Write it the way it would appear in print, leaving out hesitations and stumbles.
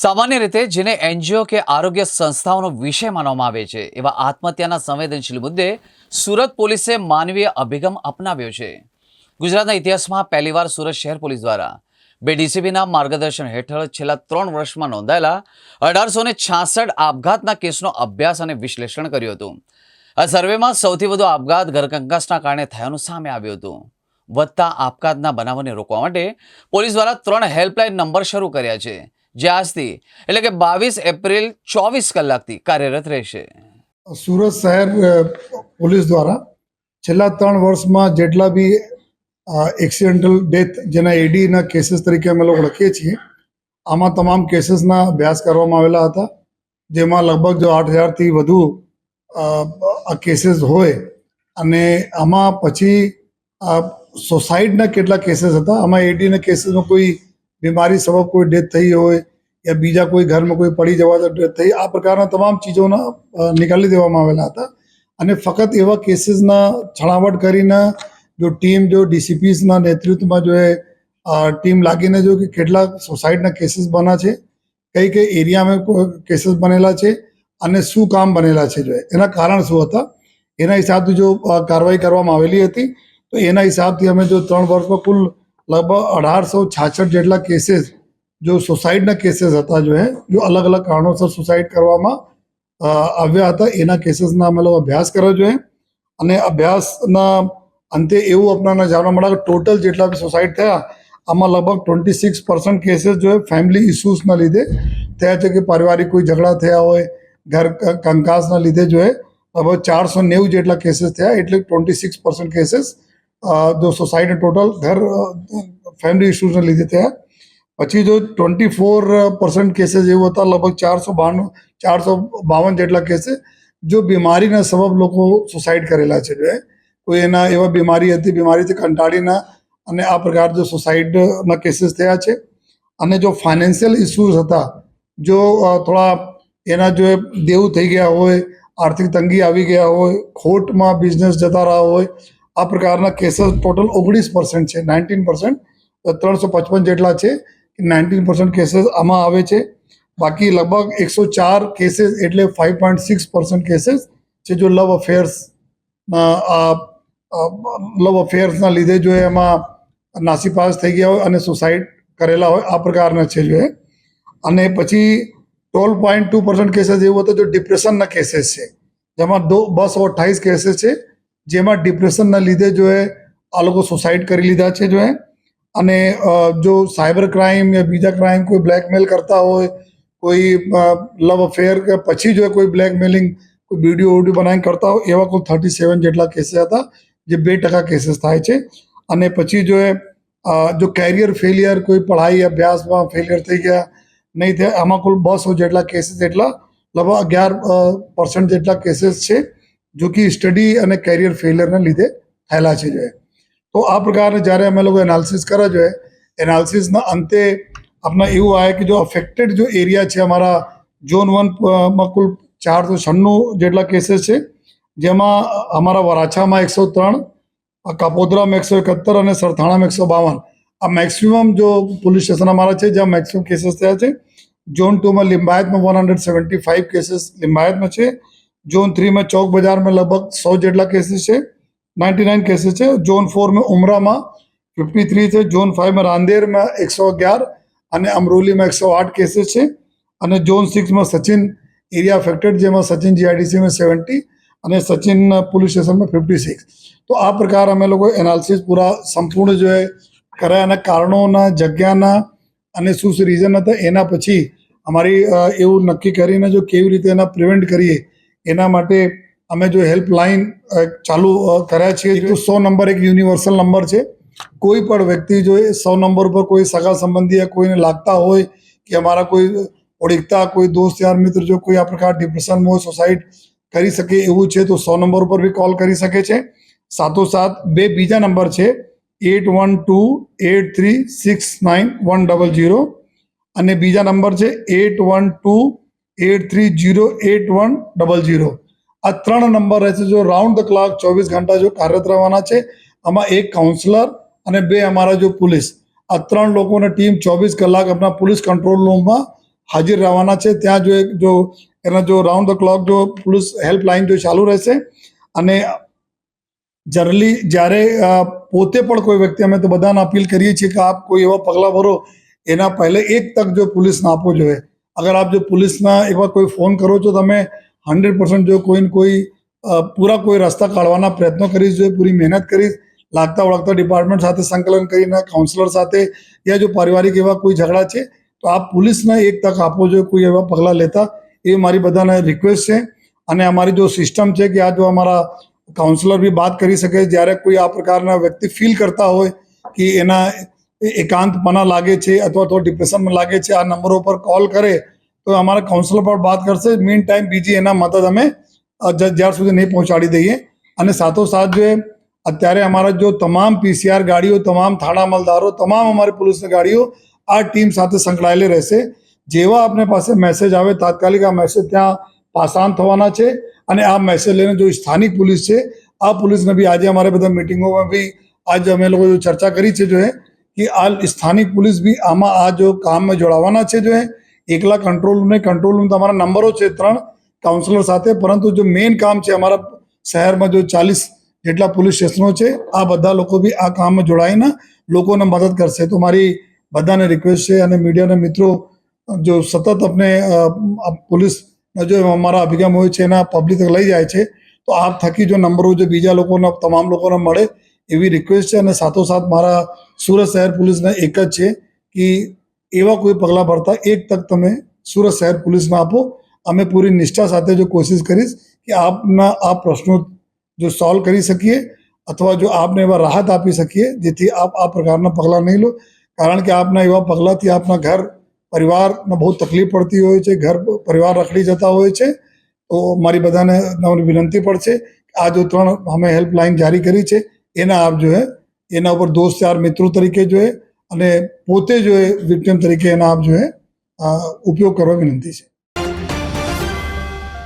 સામાન્ય રીતે જેને એનજીઓ કે આરોગ્ય સંસ્થાઓનો વિષય માનવામાં આવે છે એવા આત્મહત્યાના સંવેદનશીલ મુદ્દે સુરત પોલીસે માનવીય અભિગમ અપનાવ્યો છે. ગુજરાતના ઇતિહાસમાં પહેલીવાર સુરત શહેર પોલીસ દ્વારા બે ડીસીપીના માર્ગદર્શન હેઠળ છેલ્લા 3 વર્ષમાં નોંધાયેલા 1866 આપઘાતના કેસનો અભ્યાસ અને વિશ્લેષણ કર્યું હતું. આ સર્વેમાં સૌથી વધુ આપઘાત ઘરકંકાસના કારણે થયાનું સામે આવ્યું હતું. વધતા આપઘાતના બનાવોને રોકવા માટે પોલીસ દ્વારા 3 હેલ્પલાઇન નંબર શરૂ કર્યા છે, જે આજથી એટલે કે 22 એપ્રિલ 24 કલાકથી કાર્યરત રહેશે. સુરત શહેર પોલીસ દ્વારા છેલ્લા 3 વર્ષમાં જેટલા બી એક્સિડેન્ટલ ડેથ જેના એડીના કેસીસ તરીકે અમે લોકો ઓળખીએ છીએ, આમાં તમામ કેસીસના અભ્યાસ કરવામાં આવેલા હતા, જેમાં લગભગ જો 8,000થી વધુ આ કેસીસ હોય અને આમાં પછી સોસાઇડના કેટલા કેસીસ હતા. આમાં એડીના કેસીસમાં કોઈ બીમારી સબબ કોઈ ડેથ થઈ હોય યા બીજા કોઈ ઘરમાં કોઈ પડી જવાથી ડેથ થઈ, આ પ્રકારના તમામ ચીજોના નિકાલી દેવામાં આવેલા હતા. અને ફક્ત એવા કેસીસના છણાવટ કરીને જો ટીમ જો ડીસીપીસના નેતૃત્વમાં જો એ ટીમ લાગીને જો કે કેટલા સોસાઇટીના કેસીસ બના છે, કઈ કઈ એરિયામાં કેસીસ બનેલા છે અને શું કામ બનેલા છે, જો એના કારણ શું હતા, એના હિસાબથી જો કાર્યવાહી કરવામાં આવેલી હતી. તો એના હિસાબથી અમે જો 3 વર્ષમાં કુલ લગભગ 1866 જેટલા કેસીસ જો સુસાઇડના કેસીસ હતા, જો અલગ અલગ કારણોસર સુસાઇડ કરવામાં આવ્યા હતા, એના કેસીસના અમે લોકો અભ્યાસ કર્યો જોઈએ. અને અભ્યાસના અંતે એવું આપણને જાણવા મળ્યા કે ટોટલ જેટલા બી સુસાઇડ થયા, આમાં લગભગ 26% કેસીસ જો ફેમિલી ઇસ્યુઝના લીધે થયા છે, કે પારિવારિક કોઈ ઝઘડા થયા હોય, ઘર કંકાસના લીધે જો લગભગ 490 જેટલા કેસીસ થયા, એટલે 26% કેસીસ જો સોસાયટી ટોટલ ઘર ફેમિલી ઇસ્યુઝના લીધે થયા. પછી જો 24% કેસીસ એવું હતા, લગભગ 452 જેટલા કેસીસ જો બીમારીના સબબ લોકો સુસાઇડ કરેલા છે, જો કોઈ એના એવા બીમારી હતી, બીમારીથી કંટાળીના અને આ પ્રકાર જો સુસાઇડના કેસીસ થયા છે. અને જો ફાઇનાન્શિયલ ઇસ્યુઝ હતા, જો થોડા એના જો દેવું થઈ ગયા હોય, આર્થિક તંગી આવી ગયા હોય, ખોટમાં બિઝનેસ જતા રહ્યા હોય, આ પ્રકારના કેસીસ ટોટલ 19% છે. 19% 355 જેટલા છે, 19% કેસીસ આમાં આવે છે. બાકી લગભગ 104 કેસીસ એટલે 5.6% કેસીસ છે જો લવ અફેર્સના લીધે જો એમાં નાસીપાસ થઈ ગયા હોય અને સુસાઇડ કરેલા હોય, આ પ્રકારના છે જો. અને પછી 12.2% કેસીસ એવું હતો જો ડિપ્રેશનના કેસીસ છે, જેમાં 228 કેસીસ છે, જેમાં ડિપ્રેશનના લીધે જો આ લોકો સુસાઇડ કરી લીધા છે જો. અને જો સાયબર ક્રાઇમ યા બીજા ક્રાઇમ કોઈ બ્લેકમેલ કરતા હોય, કોઈ લવ અફેર કે પછી જો કોઈ બ્લેકમેલિંગ કોઈ વિડીયો બનાવીને કરતા હોય, એવા કોઈ 37 જેટલા કેસીસ હતા, જે 2% કેસીસ થાય છે. અને પછી જો કેરિયર ફેલિયર, કોઈ પઢાઈ અભ્યાસમાં ફેલિયર થઈ ગયા નહીં થયા, આમાં કુલ 200 જેટલા કેસીસ, એટલા લગભગ 11% જેટલા કેસીસ છે, જો કે સ્ટડી અને કેરિયર ફેલિયરના લીધે થયેલા છે જો. તો આ પ્રકારે જ્યારે અમે લોકો એનાલિસિસ કર્યા જોઈએ, એનાલિસિસના અંતે આપણા એવું આવે કે જો અફેક્ટેડ જો એરિયા છે અમારા ઝોન 1માં કુલ 496 જેટલા કેસીસ છે, જેમાં અમારા વરાછામાં 103, કાપોદ્રામાં 171 અને સરથાણામાં 152 આ મેક્સિમમ જો પોલીસ સ્ટેશન અમારા છે, જ્યાં મેક્સિમમ કેસીસ થયા છે. ઝોન 2માં લિંબાયતમાં 175 કેસીસ લિંબાયતમાં છે. ઝોન 3માં ચોક બજારમાં લગભગ 100 જેટલા કેસીસ છે, 99 કેસીસ છે. ઝોન 4 में उमराમાં 53 છે. ઝોન 5 में રાંદેરમાં 111 અને અમરોલીમાં 108 કેસીસ છે. અને ઝોન 6માં સચિન એરિયા અફેક્ટેડ, જેમાં સચિન જીઆઈડીસીમાં 70 અને સચિન પોલીસ સ્ટેશનમાં 56. તો આ પ્રકાર અમે લોકો એનાલિસિસ પૂરા સંપૂર્ણ જો કર્યા અને કારણોના, જગ્યાના અને શું શું રીઝન હતા, એના પછી અમારી એવું નક્કી કરીને જો કેવી રીતે એના પ્રિવેન્ટ કરીએ, એના માટે અમે જો હેલ્પલાઇન ચાલુ કર્યા છીએ. 100 નંબર એક યુનિવર્સલ નંબર છે. કોઈ પણ વ્યક્તિ જો 100 નંબર પર કોઈ સગા સંબંધી કોઈને લાગતા હોય કે અમારા કોઈ ઓળખતા કોઈ દોસ્ત યાર મિત્ર જો કોઈ આ પ્રકાર ડિપ્રેશનમાં હોય, સુસાઇડ કરી શકે એવું છે, તો 100 નંબર ઉપર બી કોલ કરી શકે છે. સાથોસાથ બે બીજા નંબર છે, 8128369100 અને બીજા નંબર છે 8128308100. આ 3 નંબર રહેશે જો રાઉન્ડ ધ ક્લોક 24 ઘંટા જો કાર્યરત રહેવાના છે. આમાં એક કાઉન્સલર અને 2 અમારા જો પોલીસ, આ 3 લોકોની ટીમ 24 કલાક આપણા પોલીસ કંટ્રોલ રૂમમાં હાજર રહેવાના છે. ત્યાં જો એના જો રાઉન્ડ ધ ક્લોક જો પોલીસ હેલ્પલાઇન જો ચાલુ રહેશે. અને જનરલી જ્યારે પોતે પણ કોઈ વ્યક્તિ, અમે તો બધાને અપીલ કરીએ છીએ કે આપ કોઈ એવા પગલાં ભરો એના પહેલે એક તક જો પોલીસને આપવો જોઈએ. અગર આપ જો પોલીસના એવા કોઈ ફોન કરો છો, તમે 100% જો કોઈને કોઈ પૂરા કોઈ રસ્તા કાઢવાના પ્રયત્નો કરીશ, જોઈએ પૂરી મહેનત કરીશ, લાગતા વળગતા ડિપાર્ટમેન્ટ સાથે સંકલન કરીને કાઉન્સિલર સાથે, યા જો પારિવારિક એવા કોઈ ઝઘડા છે તો આપ પોલીસને એક તક આપવો જોઈએ કોઈ એવા પગલાં લેતા. એ મારી બધાને રિક્વેસ્ટ છે. અને અમારી જો સિસ્ટમ છે કે આ જો અમારા કાઉન્સિલર બી વાત કરી શકે, જ્યારે કોઈ આ પ્રકારના વ્યક્તિ ફીલ કરતા હોય કે એના એકાંતપના લાગે છે અથવા તો ડિપ્રેશનમાં લાગે છે, આ નંબરો પર કોલ કરે તો અમારા કાઉન્સિલર પર વાત કરશે. મીન ટાઈમ બીજી એના મદદ અમે જ્યાર સુધી નહીં પહોંચાડી દઈએ. અને સાથોસાથ જો અત્યારે અમારા જો તમામ PCR ગાડીઓ, તમામ થાણા અમલદારો, તમામ અમારી પોલીસની ગાડીઓ આ ટીમ સાથે સંકળાયેલી રહેશે. જેવા આપને પાસે મેસેજ આવે તાત્કાલિક આ મેસેજ ત્યાં પાસ ઓન થવાના છે. અને આ મેસેજ લઈને જો સ્થાનિક પોલીસ છે, આ પોલીસને બી આજે અમારે બધા મિટિંગોમાં બી આજે અમે લોકો ચર્ચા કરી છે જો કે આ સ્થાનિક પોલીસ બી આમાં આ જો કામમાં જોડાવાના છે. જો એકલા કંટ્રોલ રૂમ તમારા નંબરો છે 3 કાઉન્સિલર સાથે, પરંતુ જો મેઇન કામ છે અમારા શહેરમાં જો 40 જેટલા પોલીસ સ્ટેશનો છે, આ બધા લોકો બી આ કામમાં જોડાઈને લોકોને મદદ કરશે. તો મારી બધાને રિક્વેસ્ટ છે અને મીડિયાના મિત્રો જો સતત આપણે પોલીસના જો અમારા અભિગમ હોય છે એના પબ્લિક તક લઈ જાય છે, તો આપ થકી જો નંબરો જો બીજા લોકોના તમામ લોકોને મળે એવી રિક્વેસ્ટ છે. અને સાથોસાથ મારા સુરત શહેર પોલીસને એક જ છે કે એવા કોઈ પગલાં ભરતા એક તક તમે સુરત શહેર પોલીસને આપો. અમે પૂરી નિષ્ઠા સાથે જો કોશિશ કરીશ કે આપના આ પ્રશ્નો જો સોલ્વ કરી શકીએ અથવા જો આપને એવા રાહત આપી શકીએ જેથી આપ આ પ્રકારના પગલાં નહીં લો. કારણ કે આપના એવા પગલાંથી આપના ઘર પરિવારને બહુ તકલીફ પડતી હોય છે, ઘર પરિવાર રખડી જતા હોય છે. તો મારી બધાને વિનંતી પણ છે આ જો 3 અમે હેલ્પલાઇન જારી કરી છે એના આપ જો એના ઉપર દોસ્ત યાર મિત્રો તરીકે જો અને પોતે જો વિક્ટિમ તરીકે એના આપ જો ઉપયોગ કરવા વિનંતી છે.